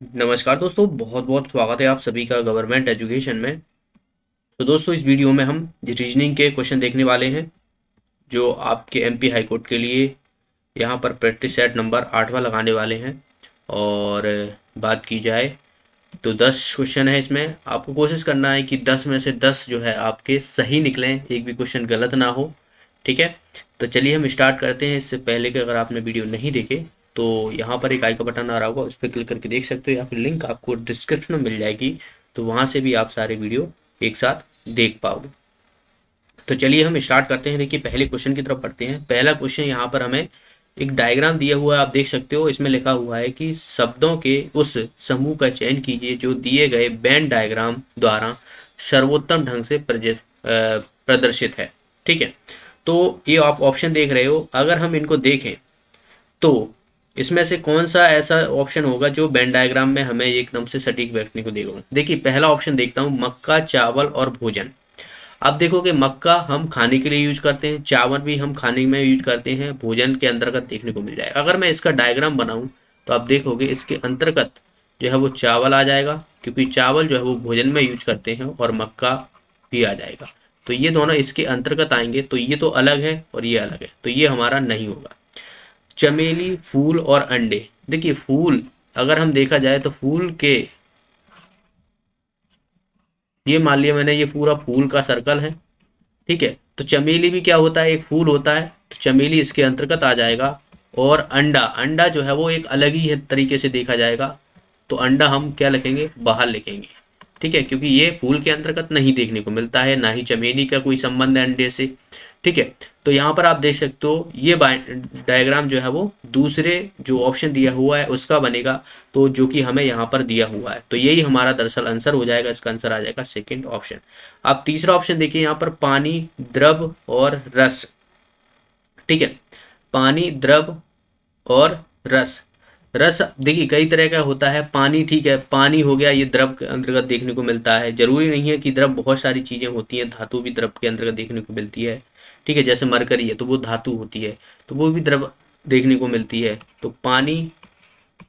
नमस्कार दोस्तों, बहुत बहुत स्वागत है आप सभी का गवर्नमेंट एजुकेशन में। तो दोस्तों, इस वीडियो में हम रीजनिंग के क्वेश्चन देखने वाले हैं जो आपके एमपी हाई कोर्ट के लिए यहाँ पर प्रैक्टिस सेट नंबर 8वां लगाने वाले हैं। और बात की जाए तो 10 क्वेश्चन है। इसमें आपको कोशिश करना है कि 10 में से 10 जो है आपके सही निकलें, एक भी क्वेश्चन गलत ना हो। ठीक है, तो चलिए हम स्टार्ट करते हैं। इससे पहले कि अगर आपने वीडियो नहीं देखे तो यहाँ पर एक आई का बटन आ रहा होगा, उस पर क्लिक करके देख सकते हो, या फिर लिंक आपको डिस्क्रिप्शन में मिल जाएगी, तो वहाँ से भी आप सारे वीडियो एक साथ देख पाओगे। तो चलिए हम स्टार्ट करते हैं। देखिए, पहले क्वेश्चन की तरफ पढ़ते हैं। पहला क्वेश्चन यहाँ पर हमें एक डायग्राम दिया हुआ है, आप देख सकते हो। इसमें लिखा हुआ है कि शब्दों के उस समूह का चयन कीजिए जो दिए गए वेन डायग्राम द्वारा सर्वोत्तम ढंग से प्रदर्शित है। ठीक है, तो ये आप ऑप्शन देख रहे हो। अगर हम इनको देखें तो इसमें से कौन सा ऐसा ऑप्शन होगा जो वेन डायग्राम में हमें एकदम से सटीक बैठने को देगा। देखिए, पहला ऑप्शन देखता हूँ, मक्का, चावल और भोजन। आप देखोगे मक्का हम खाने के लिए यूज करते हैं, चावल भी हम खाने में यूज करते हैं, भोजन के अंतर्गत देखने को मिल जाएगा। अगर मैं इसका डायग्राम बनाऊं तो आप देखोगे इसके अंतर्गत जो है वो चावल आ जाएगा, क्योंकि चावल जो है वो भोजन में यूज करते हैं, और मक्का भी आ जाएगा। तो ये दोनों इसके अंतर्गत आएंगे, तो ये तो अलग है और ये अलग है, तो ये हमारा नहीं होगा। चमेली, फूल और अंडे। देखिए, फूल अगर हम देखा जाए तो फूल के, ये मान लिया मैंने, ये पूरा फूल का सर्कल है। ठीक है, तो चमेली भी क्या होता है, एक फूल होता है, तो चमेली इसके अंतर्गत आ जाएगा। और अंडा, अंडा जो है वो एक अलग ही है तरीके से देखा जाएगा, तो अंडा हम क्या लिखेंगे, बाहर लिखेंगे। ठीक है, क्योंकि ये फूल के अंतर्गत नहीं देखने को मिलता है, ना ही चमेली का कोई संबंध है अंडे से। ठीक है, तो यहाँ पर आप देख सकते हो ये डायग्राम जो है वो दूसरे जो ऑप्शन दिया हुआ है उसका बनेगा, तो जो कि हमें यहाँ पर दिया हुआ है, तो यही हमारा दरअसल आंसर हो जाएगा। इसका आंसर आ जाएगा सेकंड ऑप्शन। आप तीसरा ऑप्शन देखिए, यहाँ पर पानी, द्रव और रस। ठीक है, पानी, द्रव और रस। रस देखिए कई तरह का होता है। पानी, ठीक है, पानी हो गया, ये द्रव के अंतर्गत देखने को मिलता है। जरूरी नहीं है कि द्रव, बहुत सारी चीजें होती हैं, धातु भी द्रव के अंतर्गत देखने को मिलती है। ठीक है, जैसे मरकरी है तो वो धातु होती है, तो वो भी द्रव देखने को मिलती है। तो पानी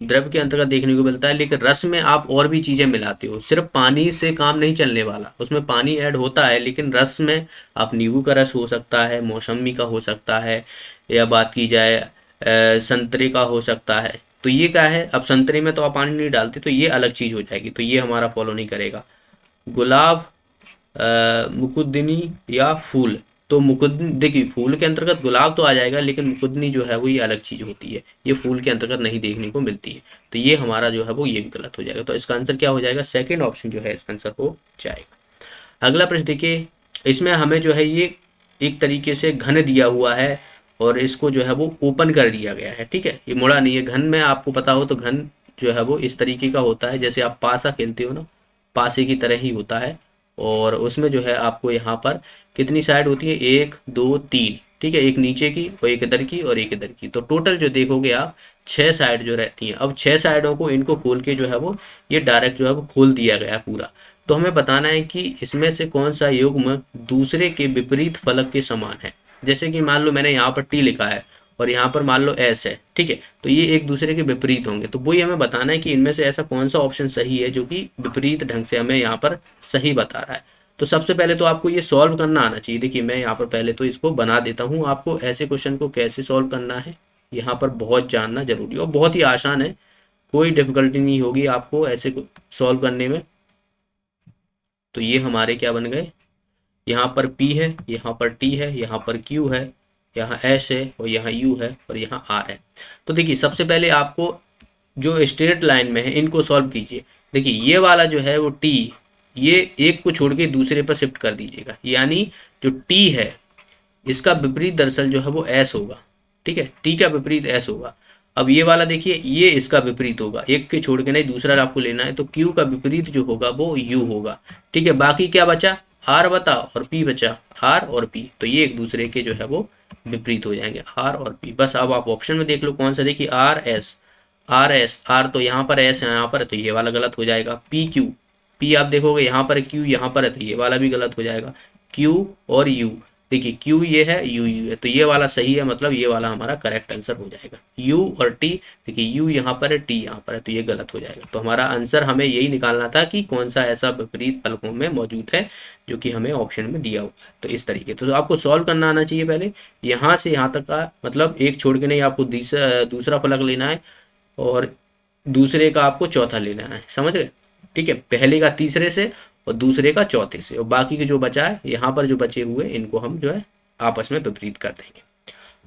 द्रव के अंतर्गत देखने को मिलता है, लेकिन रस में आप और भी चीजें मिलाते हो, सिर्फ पानी से काम नहीं चलने वाला, उसमें पानी ऐड होता है, लेकिन रस में आप नींबू का रस हो सकता है, मौसमी का हो सकता है, या बात की जाए संतरे का हो सकता है। तो ये क्या है, अब संतरे में तो आप पानी नहीं डालते, तो ये अलग चीज हो जाएगी, तो ये हमारा फॉलो नहीं करेगा। गुलाब, मुकुद्दनी या फूल। तो मुकुद्दनी, देखिए फूल के अंतर्गत गुलाब तो आ जाएगा, लेकिन मुकुद्दनी जो है वो ये अलग चीज होती है, ये फूल के अंतर्गत नहीं देखने को मिलती है, तो ये हमारा जो है वो ये भी गलत हो जाएगा। तो इसका आंसर क्या हो जाएगा, सेकंड ऑप्शन जो है इसका आंसर हो जाएगा। अगला प्रश्न देखिए, इसमें हमें जो है ये एक तरीके से घन दिया हुआ है, और इसको जो है वो ओपन कर दिया गया है। ठीक है, ये मुड़ा नहीं है। घन में आपको पता हो तो घन जो है वो इस तरीके का होता है, जैसे आप पासा खेलते हो ना, पासे की तरह ही होता है। और उसमें जो है आपको यहाँ पर कितनी साइड होती है, 1 2 3। ठीक है, एक नीचे की और एक इधर की और एक इधर की, तो टोटल जो देखोगे आप 6 साइड जो रहती हैं। अब 6 साइडों को इनको खोल के जो है वो ये डायरेक्ट जो है वो खोल दिया गया पूरा। तो हमें बताना है कि इसमें से कौन सा युग्म दूसरे के विपरीत फलक के समान है। जैसे कि मान लो मैंने यहाँ पर टी लिखा है और यहाँ पर मान लो एस है। ठीक है, तो ये एक दूसरे के विपरीत होंगे, तो वही हमें बताना है कि इनमें से ऐसा कौन सा ऑप्शन सही है जो कि विपरीत ढंग से हमें यहाँ पर सही बता रहा है। तो सबसे पहले तो आपको ये सॉल्व करना आना चाहिए। देखिए, मैं यहाँ पर पहले तो इसको बना देता हूँ, आपको ऐसे क्वेश्चन को कैसे सॉल्व करना है यहाँ पर बहुत जानना जरूरी है, और बहुत ही आसान है, कोई डिफिकल्टी नहीं होगी आपको ऐसे सॉल्व करने में। तो ये हमारे क्या बन गए, यहाँ पर P है, यहाँ पर T है, यहाँ पर Q है, यहाँ S है, और यहाँ U है, और यहाँ R है। तो देखिए, सबसे पहले आपको जो स्ट्रेट लाइन में है इनको सॉल्व कीजिए। देखिए, ये वाला जो है वो T, ये एक को छोड़ के दूसरे पर शिफ्ट कर दीजिएगा, यानी जो T है इसका विपरीत दरअसल जो है वो S होगा। ठीक है, T का विपरीत S होगा। अब ये वाला देखिए, ये इसका विपरीत होगा, एक के छोड़ के नहीं, दूसरा आपको लेना है, तो Q का विपरीत जो होगा वो U होगा। ठीक है, बाकी क्या बचा, R बता और P बचा, R और P, तो ये एक दूसरे के जो है वो विपरीत हो जाएंगे, R और P। बस अब आप ऑप्शन में देख लो कौन सा, देखिए R S, R S, R तो यहाँ पर S है, यहाँ पर है, तो ये वाला गलत हो जाएगा। P Q, P आप देखोगे यहाँ पर Q यहाँ पर है, तो ये वाला भी गलत हो जाएगा। Q और U, देखिए क्यू ये है, यू यू है, तो ये वाला सही है, मतलब ये वाला हमारा करेक्ट आंसर हो जाएगा। यू और टी, देखिए यू यहाँ पर है, टी यहाँ पर है, तो ये गलत हो जाएगा। तो हमारा आंसर हमें यही निकालना था कि कौन सा ऐसा विपरीत फलकों में मौजूद है जो कि हमें ऑप्शन में दिया हुआ है। तो इस तरीके तो आपको सॉल्व करना आना चाहिए पहले, यहाँ से यहाँ तक का, मतलब एक छोड़ के नहीं, आपको दूसरा फलक लेना है और दूसरे का आपको चौथा लेना है, समझ गए? ठीक है, पहले का तीसरे से और दूसरे का चौथे से, और बाकी के जो बचा है यहाँ पर जो बचे हुए इनको हम जो है आपस में विपरीत कर देंगे।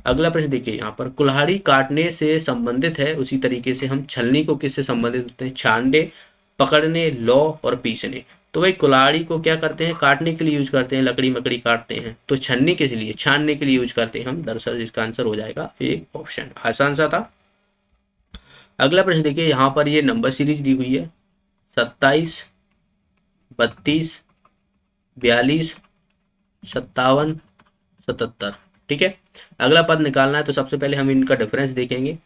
अगला प्रश्न देखिए, यहाँ पर कुल्हाड़ी काटने से संबंधित है, उसी तरीके से हम छलनी को किससे संबंधित होते हैं? छानने, पकड़ने, लौ और पीसने। तो भाई कुल्हाड़ी को क्या करते हैं? काटने के लिए यूज करते हैं, लकड़ी मकड़ी काटते हैं। तो छन्नी के लिए, छानने के लिए यूज करते हैं हम। दरअसल इसका आंसर हो जाएगा ए ऑप्शन। आसान सा था। अगला प्रश्न देखिए, यहाँ पर ये नंबर सीरीज दी हुई है 27, 32, 42, 57, 77। ठीक है, अगला पद निकालना है, तो सबसे पहले हम इनका डिफरेंस देखेंगे।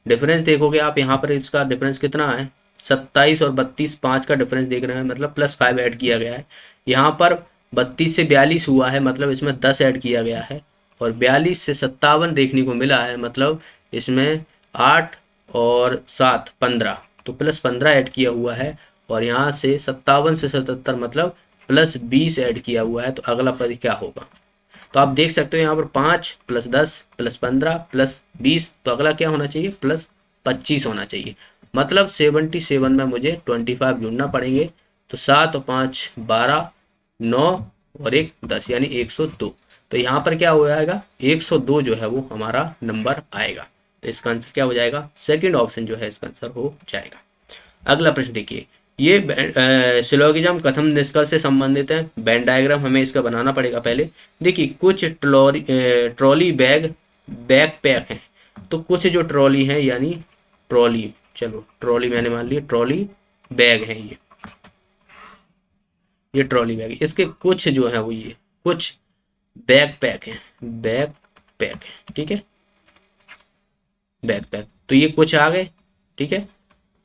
डिफरेंस देखोगे आप यहाँ पर, इसका डिफरेंस कितना है? 27 और 32, 5 का डिफरेंस देख रहे हैं, मतलब +5 ऐड किया गया है। यहाँ पर 32 से 42 हुआ है, मतलब इसमें 10 ऐड किया गया है। और 42 से 57 देखने को मिला है, मतलब इसमें 8 और 7 15, तो +15 ऐड किया हुआ है। और यहाँ से 57 से 77, मतलब +20 ऐड किया हुआ है। तो अगला पद क्या होगा? तो आप देख सकते हो यहाँ पर 5 + 10 + 15 + 20, तो अगला क्या होना चाहिए? +25 होना चाहिए। मतलब 77 में मुझे 25 जोड़ना पड़ेंगे। तो 7 और 5 12, 9 और 1 10, यानी 102। तो यहाँ पर क्या हो जाएगा? 102 जो है वो हमारा नंबर आएगा। तो इसका आंसर क्या हो जाएगा? सेकंड ऑप्शन जो है इसका आंसर हो जाएगा। अगला प्रश्न देखिए, ये सिलोगिज्म कथन निष्कर्ष से संबंधित है। वेन डायग्राम हमें इसका बनाना पड़ेगा पहले। देखिए कुछ ट्रॉली बैग बैकपैक हैं, तो कुछ जो ट्रॉली है, यानी ट्रॉली, चलो ट्रॉली मैंने मान लिया, ट्रॉली बैग है ये ट्रॉली बैग है। इसके कुछ जो है वो ये कुछ बैकपैक हैं, बैकपैक है, ठीक है, बैकपैक, तो ये कुछ आ गए, ठीक है,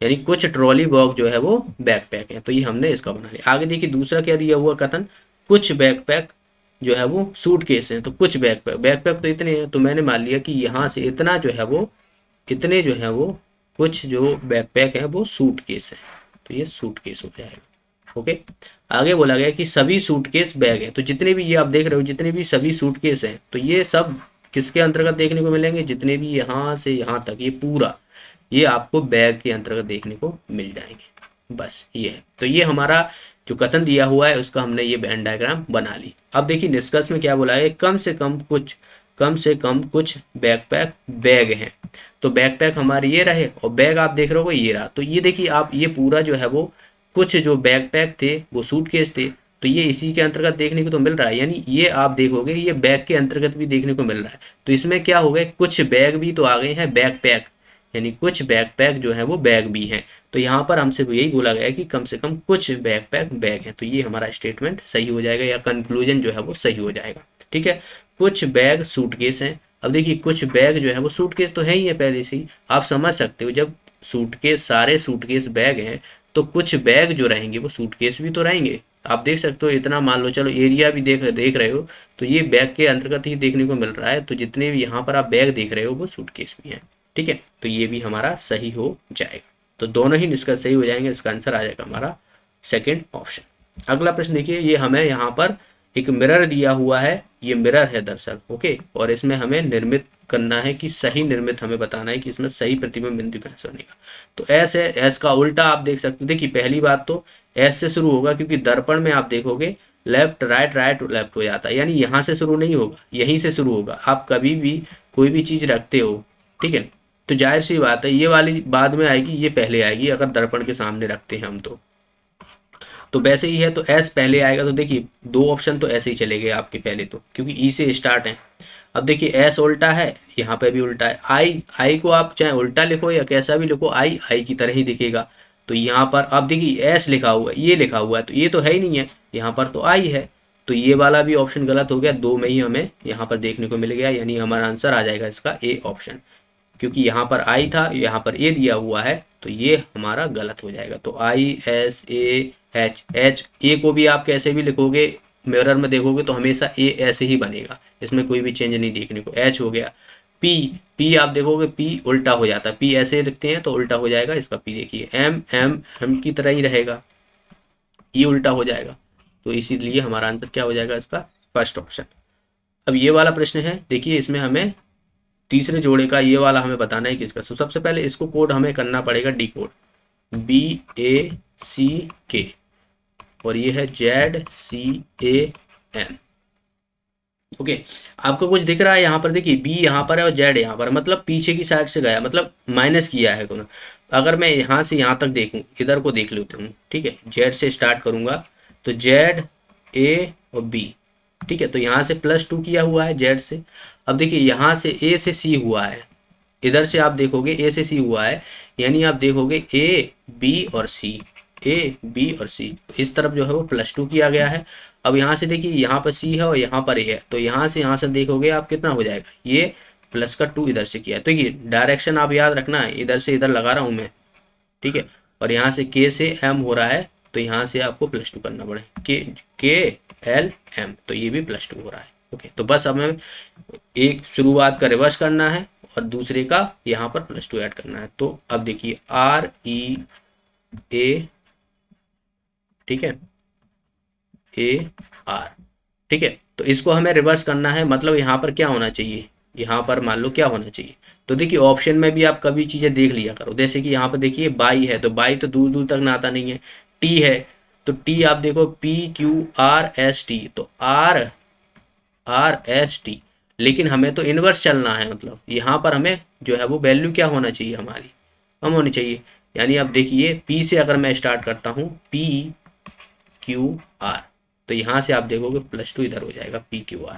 यानी कुछ ट्रॉली बैग जो है वो बैकपैक है। तो ये हमने इसका बना लिया। आगे देखिए दूसरा क्या दिया हुआ कथन, कुछ बैकपैक जो है वो सूटकेस हैं। तो कुछ बैकपैक तो इतने हैं, तो मैंने मान लिया कि यहाँ से इतना जो है वो, इतने जो है वो कुछ जो बैकपैक है वो सूटकेस है। तो ये सूटकेस हो जाएगा। ओके, आगे बोला गया कि सभी सूटकेस बैग है। तो जितने भी ये आप देख रहे हो, जितने भी सभी सूटकेस हैं, तो ये सब किसके अंतर्गत देखने को मिलेंगे? जितने भी यहाँ से यहाँ तक ये पूरा, ये आपको बैग के अंतर्गत देखने को मिल जाएंगे। बस ये है। तो ये हमारा जो कथन दिया हुआ है उसका हमने ये वेन डायग्राम बना ली। अब देखिए निष्कर्ष में क्या बोला है, कम से कम कुछ बैकपैक बैग हैं। तो बैकपैक हमारे ये रहे और बैग आप देख रहे हो ये रहा। तो ये देखिए आप, ये पूरा जो है वो कुछ जो बैकपैक थे वो सूटकेस थे, तो ये इसी के अंतर्गत देखने को तो मिल रहा है, यानी ये आप देखोगे ये बैग के अंतर्गत भी देखने को मिल रहा है। तो इसमें क्या हो गया, कुछ बैग भी तो आ गए हैं बैकपैक, यानी कुछ बैकपैक जो है वो बैग भी हैं। तो यहाँ पर हमसे यही बोला गया है कि कम से कम कुछ बैकपैक बैग हैं। तो ये हमारा स्टेटमेंट सही हो जाएगा, या कंक्लूजन जो है वो सही हो जाएगा। ठीक है, कुछ बैग सूटकेस हैं। अब देखिए कुछ बैग जो है वो सूटकेस तो है ही है पहले से ही, आप समझ सकते हो। जब सूटकेस, सारे सूटकेस बैग हैं, तो कुछ बैग जो रहेंगे वो सूटकेस भी तो रहेंगे। आप देख सकते हो इतना, मान लो चलो एरिया भी देख रहे हो, तो ये बैग के अंतर्गत ही देखने को मिल रहा है। तो जितने भी यहाँ पर आप बैग देख रहे हो वो सूटकेस भी हैं। ठीक है, तो ये भी हमारा सही हो जाएगा। तो दोनों ही निष्कर्ष सही हो जाएंगे, इसका आंसर आ जाएगा हमारा सेकंड ऑप्शन। अगला प्रश्न देखिए, ये हमें यहाँ पर एक मिरर दिया हुआ है, ये मिरर है दरअसल। ओके, और इसमें हमें निर्मित करना है कि सही निर्मित हमें बताना है कि इसमें सही प्रतिबिंब बिंदु कैसे बनेगा। तो एस है, एस का उल्टा आप देख सकते हो। देखिए पहली बात तो एस से शुरू होगा, क्योंकि दर्पण में आप देखोगे लेफ्ट राइट राइट लेफ्ट हो जाता है, यानी यहाँ से शुरू नहीं होगा, यहीं से शुरू होगा। आप कभी भी कोई भी चीज़ रखते हो, ठीक है, तो जाहिर सी बात है ये वाली बाद में आएगी, ये पहले आएगी अगर दर्पण के सामने रखते हैं हम। तो वैसे ही है, तो एस पहले आएगा। तो देखिए दो ऑप्शन तो ऐसे ही चले गए आपके पहले, तो क्योंकि ई से स्टार्ट है। अब देखिए एस उल्टा है, यहाँ पे भी उल्टा है। आई को आप चाहे उल्टा लिखो या कैसा भी लिखो, आई की तरह ही दिखेगा। तो यहाँ पर आप देखिए एस लिखा हुआ है, ये लिखा हुआ है, तो ये तो है ही नहीं है, यहाँ पर तो आई है। तो ये वाला भी ऑप्शन गलत हो गया, दो में ही हमें यहाँ पर देखने को मिल गया, यानी हमारा आंसर आ जाएगा इसका ए ऑप्शन, क्योंकि यहाँ पर आई था, यहाँ पर ए दिया हुआ है, तो ये हमारा गलत हो जाएगा। तो I S A H, H A को भी आप कैसे भी लिखोगे, मिरर में देखोगे तो हमेशा ए ऐसे ही बनेगा, इसमें कोई भी चेंज नहीं देखने को। एच हो गया, पी, पी आप देखोगे पी उल्टा हो जाता है, पी ऐसे दिखते हैं तो उल्टा हो जाएगा इसका पी। देखिए एम, एम एम की तरह ही रहेगा, ई उल्टा हो जाएगा। तो इसीलिए हमारा आंसर क्या हो जाएगा इसका, फर्स्ट ऑप्शन। अब ये वाला प्रश्न है, देखिए इसमें हमें तीसरे जोड़े का ये वाला हमें बताना है किसका। तो सबसे पहले इसको कोड हमें करना पड़ेगा, डी कोड, BACK, और ये है ZCAM। ओके, आपको कुछ दिख रहा है यहाँ पर, देखिए बी यहाँ पर है और जेड यहाँ पर, मतलब पीछे की साइड से गया, मतलब माइनस किया है दोनों। अगर मैं यहाँ से यहाँ तक देखूँ, इधर को देख लेते हूँ, ठीक है, जेड से स्टार्ट करूँगा तो जेड, ए और बी, ठीक है, तो यहाँ से +2 किया हुआ है जेड से। अब देखिए यहाँ से ए से सी हुआ है, इधर से आप देखोगे ए से सी हुआ है, यानी आप देखोगे ए बी और सी, ए बी और सी, तो इस तरफ जो है वो +2 किया गया है। अब यहाँ से देखिए यहाँ पर सी है और यहाँ पर ए है, तो यहाँ से देखोगे आप कितना हो जाएगा, ये प्लस का 2 इधर से किया है। तो ये डायरेक्शन आप याद रखना है, इधर से इधर लगा रहा हूँ मैं, ठीक है, और यहाँ से के से एम हो रहा है, तो यहाँ से आपको +2 करना पड़े, के एल एम, तो ये भी +2 हो रहा है। ओके, तो बस अब हमें एक शुरुआत का रिवर्स करना है और दूसरे का यहाँ पर +2 ऐड करना है। तो अब देखिए REA, ठीक है, AR, ठीक है, तो इसको हमें रिवर्स करना है, मतलब यहाँ पर क्या होना चाहिए, यहाँ पर मान लो क्या होना चाहिए। तो देखिए ऑप्शन में भी आप कभी चीज़ें देख लिया करो, जैसे कि यहाँ पर देखिए बाई है, तो बाई तो दूर दूर तक ना आता नहीं है। टी है तो टी आप देखो PQRST, तो RST, लेकिन हमें तो इनवर्स चलना है, मतलब यहाँ पर हमें जो है वो वैल्यू क्या होना चाहिए, हमारी कम होनी चाहिए। यानी अब देखिए P से अगर मैं स्टार्ट करता हूँ PQR, तो यहाँ से आप देखोगे +2 इधर हो जाएगा PQR।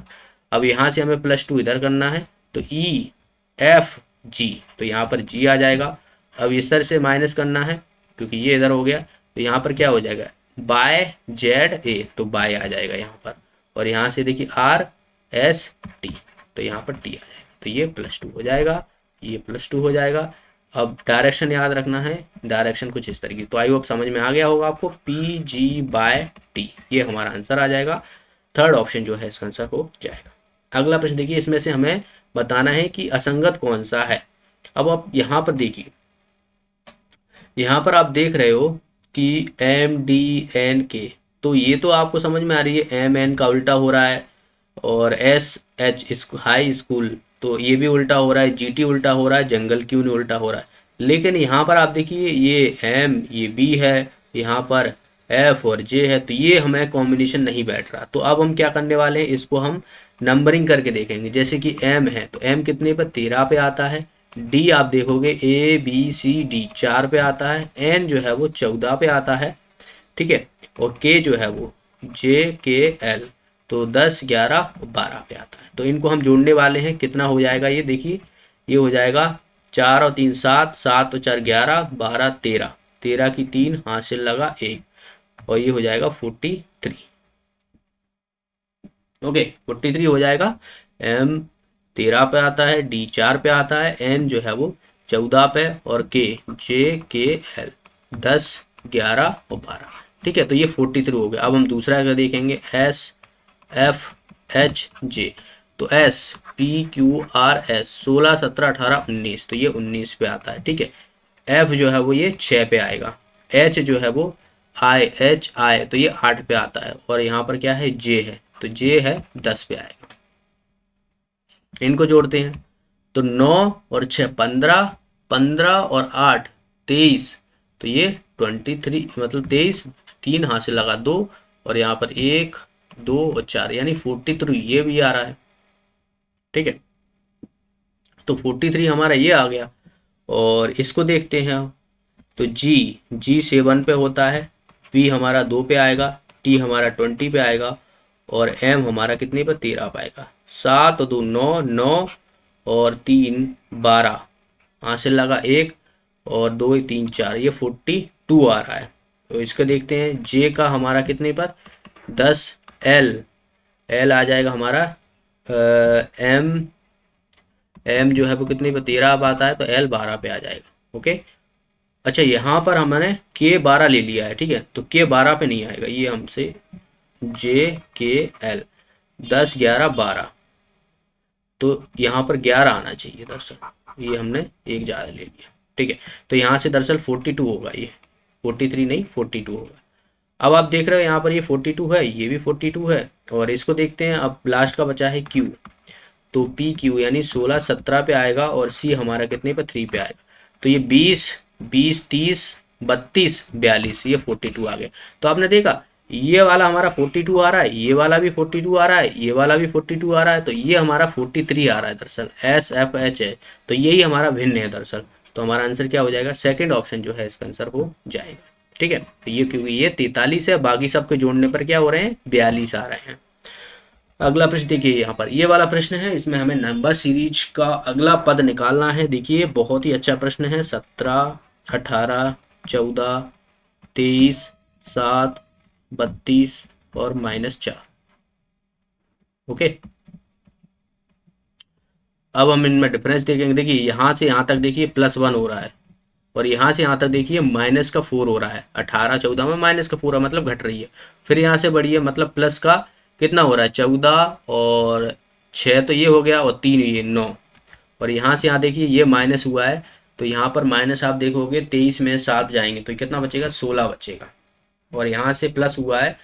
अब यहाँ से हमें +2 इधर करना है, तो EFG, तो यहाँ पर G आ जाएगा। अब इस तरह से माइनस करना है क्योंकि ये इधर हो गया, तो यहाँ पर क्या हो जाएगा, बाय ZA, तो बाय आ जाएगा यहाँ पर, और यहाँ से देखिए RST, तो यहाँ पर T आ जाएगा, तो ये +2 हो जाएगा, ये +2 हो जाएगा। अब डायरेक्शन याद रखना है, डायरेक्शन कुछ इस तरीके, तो आई होप समझ में आ गया होगा आपको, PG/T, ये हमारा आंसर आ जाएगा। थर्ड ऑप्शन जो है इसका आंसर हो जाएगा। अगला प्रश्न देखिए, इसमें से हमें बताना है कि असंगत कौन सा है। अब आप यहाँ पर देखिए, यहाँ पर आप देख रहे हो कि MDNK, तो ये तो आपको समझ में आ रही है, MN का उल्टा हो रहा है, और SH हाई स्कूल, तो ये भी उल्टा हो रहा है, GT उल्टा हो रहा है, जंगल क्यों नहीं उल्टा हो रहा है। लेकिन यहाँ पर आप देखिए ये M, ये B है, यहाँ पर F और J है, तो ये हमें कॉम्बिनेशन नहीं बैठ रहा। तो अब हम क्या करने वाले हैं, इसको हम नंबरिंग करके देखेंगे। जैसे कि M है तो M कितने पर, 13 पे आता है। D आप देखोगे ABCD 4 पे आता है। N जो है वो 14 पे आता है, ठीक है, और K जो है वो JKL तो 10, 11 और 12 पे आता है। तो इनको हम जोड़ने वाले हैं, कितना हो जाएगा ये देखिए, ये हो जाएगा 4 और 3 7, 7 और 4 11, 12 13, 13 की 3 हासिल लगा 1, और ये हो जाएगा 43। ओके, 43 हो जाएगा। M 13 पे आता है, D 4 पे आता है, N जो है वो 14 पे, और JKL 10, 11 और 12, ठीक है, तो ये 43 हो गया। अब हम दूसरा क्या देखेंगे, SFHJ, तो SPQRS 16, 17, 18, 19, तो ये 19 पे आता है, ठीक है। F जो है वो ये 6 पे आएगा। H जो है वो HI, तो ये 8 पे आता है, और यहाँ पर क्या है, J है, तो J है 10 पे आएगा। इनको जोड़ते हैं तो 9 और 6 15, 15 और 8 23, तो ये 23, मतलब 23, 3 हासिल लगा 2, और यहाँ पर 1 2 और 4, यानी 43 ये भी आ रहा है, ठीक है। तो 43 हमारा ये आ गया। और इसको देखते हैं हम, तो G 7 पे होता है, P हमारा 2 पे आएगा, T हमारा 20 पे आएगा, और M हमारा कितने पे, 13 पे आएगा। 7 और 2 9, 9 और 3 12, हासिल लगा 1, और 2 3 4, ये 42 आ रहा है। तो इसको देखते हैं, J का हमारा कितने पर, 10, L आ जाएगा हमारा, M जो है वो कितने पे, 13 पे आता है, तो L 12 पे आ जाएगा। ओके, अच्छा यहाँ पर हमने K 12 ले लिया है, ठीक है, तो K 12 पे नहीं आएगा, ये हमसे JKL 10 11 12, तो यहाँ पर 11 आना चाहिए दरअसल, ये हमने एक ज़्यादा ले लिया। ठीक है, तो यहाँ से दरअसल 42 होगा, ये 43 नहीं 42 होगा। अब आप देख रहे हो यहाँ पर ये 42 है, ये भी 42 है, और इसको देखते हैं। अब लास्ट का बचा है Q, तो PQ यानी 16 17 पे आएगा, और C हमारा कितने पे 3 पे आएगा। तो ये 20 20 30 32 42, ये 42 आ गया। तो आपने देखा ये वाला हमारा 42 आ रहा है, ये वाला भी 42 आ रहा है, ये वाला भी 42 आ रहा है, तो ये हमारा 43 आ रहा है दरअसल, SFH है। तो यही हमारा भिन्न है दरअसल। तो हमारा आंसर क्या हो जाएगा, सेकंड ऑप्शन जो है इसका आंसर हो जाएगा। ठीक है, तो ये क्योंकि ये 43 है, बाकी सबके जोड़ने पर क्या हो रहे हैं, 42 आ रहे हैं। अगला प्रश्न देखिए, यहाँ पर ये वाला प्रश्न है, इसमें हमें नंबर सीरीज का अगला पद निकालना है। देखिए बहुत ही अच्छा प्रश्न है। 17 18 14 23 7 32 और -4। ओके, अब हम इनमें डिफरेंस देखेंगे। देखिए यहाँ से यहाँ तक देखिए +1 हो रहा है, और यहाँ से यहाँ तक देखिए -4 हो रहा है। 18 14 में -4 मतलब घट रही है। फिर यहाँ से बढ़िए मतलब प्लस का कितना हो रहा है, 14 और 6 तो ये हो गया, और 3 ये 9, और यहाँ से यहाँ देखिए ये माइनस हुआ है, तो यहाँ पर माइनस आप देखोगे 23 में 7 जाएंगे तो कितना बचेगा, 16 बचेगा। और यहाँ से प्लस हुआ है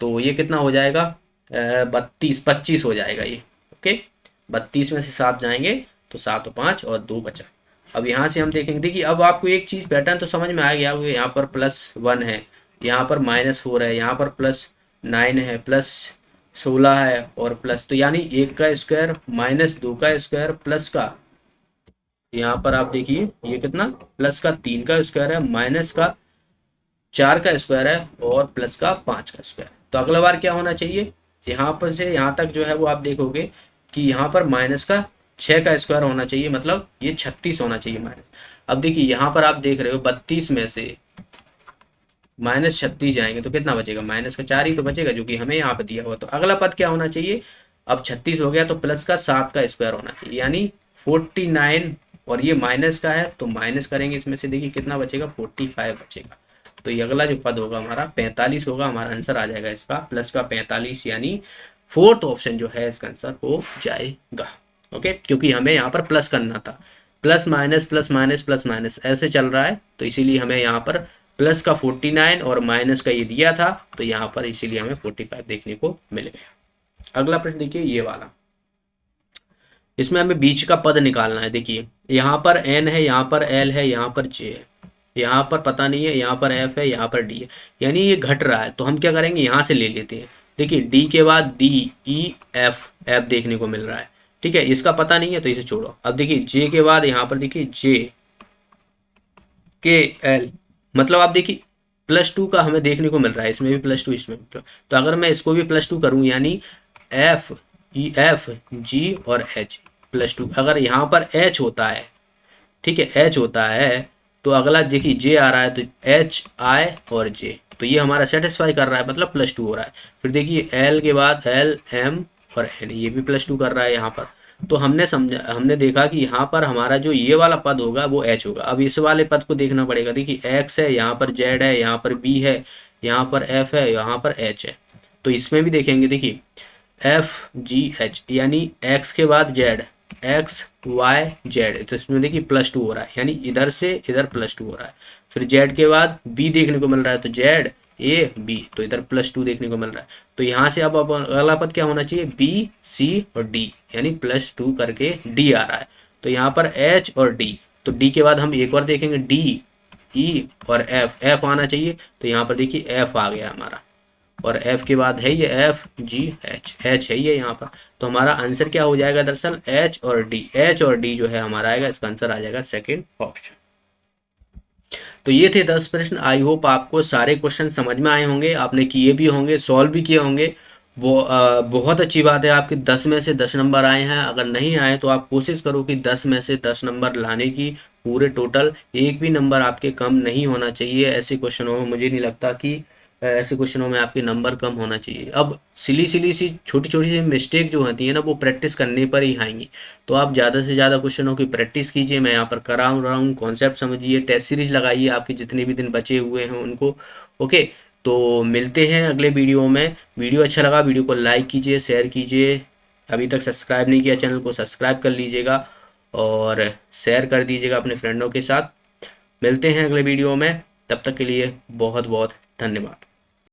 तो ये कितना हो जाएगा, 32 25 हो जाएगा ये। ओके, 32 में से 7 जाएंगे तो 7 और 5 और 2 बचा। अब यहाँ से हम देखेंगे। देखिए अब आपको एक चीज़ पैटर्न तो समझ में आ गया होगा, यहाँ पर +1 है, यहाँ पर -4 है, यहाँ पर +9 है, +16 है, और प्लस, तो यानी 1 का स्क्वायर -2 का स्क्वायर प्लस का, यहाँ पर आप देखिए ये कितना, प्लस का 3 का स्क्वायर है, माइनस का 4 का स्क्वायर है, और प्लस का 5 का स्क्वायर। तो अगला बार क्या होना चाहिए, यहाँ पर से यहाँ तक जो है वो आप देखोगे कि यहाँ पर माइनस का 6 का स्क्वायर होना चाहिए, मतलब ये 36 होना चाहिए माइनस। अब देखिए यहाँ पर आप देख रहे हो 32 में से -36 जाएंगे तो कितना बचेगा, माइनस का 4 ही तो बचेगा, जो कि हमें यहाँ पर दिया हुआ। तो अगला पद क्या होना चाहिए, अब 36 हो गया तो प्लस का 7 का स्क्वायर होना चाहिए, यानी 49, और ये माइनस का है तो माइनस करेंगे इसमें से, देखिए कितना बचेगा, 45 बचेगा। तो ये अगला जो पद होगा हमारा 45 होगा, हमारा आंसर आ जाएगा इसका प्लस का 45, यानी फोर्थ ऑप्शन जो है इसका आंसर हो जाएगा। ओके, क्योंकि हमें यहाँ पर प्लस करना था, plus minus plus minus plus minus ऐसे चल रहा है, तो इसीलिए हमें यहाँ पर प्लस का 49 और माइनस का ये दिया था, तो यहाँ पर इसीलिए हमें 45 देखने को मिल गया। अगला प्रश्न देखिए ये वाला, इसमें हमें बीच का पद निकालना है। देखिए यहाँ पर n है, यहाँ पर l है, यहाँ पर j है, यहाँ पर पता नहीं है, यहाँ पर f है, यहाँ पर d है, यानी ये घट रहा है। तो हम क्या करेंगे, यहाँ से ले लेते हैं। देखिए d के बाद d e f, f देखने को मिल रहा है। ठीक है, इसका पता नहीं है तो इसे छोड़ो। अब देखिए j के बाद यहाँ पर देखिए j के l, मतलब आप देखिए +2 का हमें देखने को मिल रहा है, इसमें भी +2 इसमें भी तो अगर मैं इसको भी +2 करूँ, यानी f e f g और h +2, अगर यहाँ पर h होता है, ठीक है h होता है, तो अगला देखिए j आ रहा है, तो h i और j, तो ये हमारा सेटिस्फाई कर रहा है, मतलब +2 हो रहा है। फिर देखिए l के बाद l m और n, ये भी +2 कर रहा है यहाँ पर। तो हमने देखा कि यहाँ पर हमारा जो ये वाला पद होगा वो h होगा। अब इस वाले पद को देखना पड़ेगा। देखिए x है, यहाँ पर z है, यहाँ पर b है, यहाँ पर f है, यहाँ पर h है। तो इसमें भी देखेंगे, देखिए f g h, यानी x के बाद z, x y z, तो इसमें देखिए +2 हो रहा है, यानी इधर से इधर +2 हो रहा है। फिर z के बाद b देखने को मिल रहा है, तो z a b, तो इधर +2 देखने को मिल रहा है। तो यहाँ से अब अगला पद क्या होना चाहिए, b c और d, यानी +2 करके d आ रहा है। तो यहाँ पर h और d, तो d के बाद हम एक बार देखेंगे d e और f, f आना चाहिए, तो यहाँ पर देखिए f आ गया हमारा, और f के बाद है ये f g h, h है ये यहाँ पर। तो हमारा आंसर क्या हो जाएगा दरअसल, h और d जो है हमारा आएगा, इसका आंसर आ जाएगा सेकंड ऑप्शन। तो ये थे 10 प्रश्न। आई होप आपको सारे क्वेश्चन समझ में आए होंगे, आपने किए भी होंगे, सॉल्व भी किए होंगे। वो बहुत अच्छी बात है, आपके 10 में से 10 नंबर आए हैं। अगर नहीं आए तो आप कोशिश करो कि 10 में से 10 नंबर लाने की, पूरे टोटल एक भी नंबर आपके कम नहीं होना चाहिए। ऐसे क्वेश्चनों में मुझे नहीं लगता कि ऐसे क्वेश्चनों में आपके नंबर कम होना चाहिए। अब सिली सी छोटी छोटी सी मिस्टेक जो होती है ना, वो प्रैक्टिस करने पर ही आएंगी। तो आप ज़्यादा से ज़्यादा क्वेश्चनों की प्रैक्टिस कीजिए, मैं यहाँ पर करा रहा हूँ, कॉन्सेप्ट समझिए, टेस्ट सीरीज लगाइए आपके जितने भी दिन बचे हुए हैं उनको। ओके, तो मिलते हैं अगले वीडियो में। वीडियो अच्छा लगा, वीडियो को लाइक कीजिए, शेयर कीजिए। अभी तक सब्सक्राइब नहीं किया चैनल को, सब्सक्राइब कर लीजिएगा और शेयर कर दीजिएगा अपने फ्रेंडों के साथ। मिलते हैं अगले वीडियो में, तब तक के लिए बहुत बहुत धन्यवाद।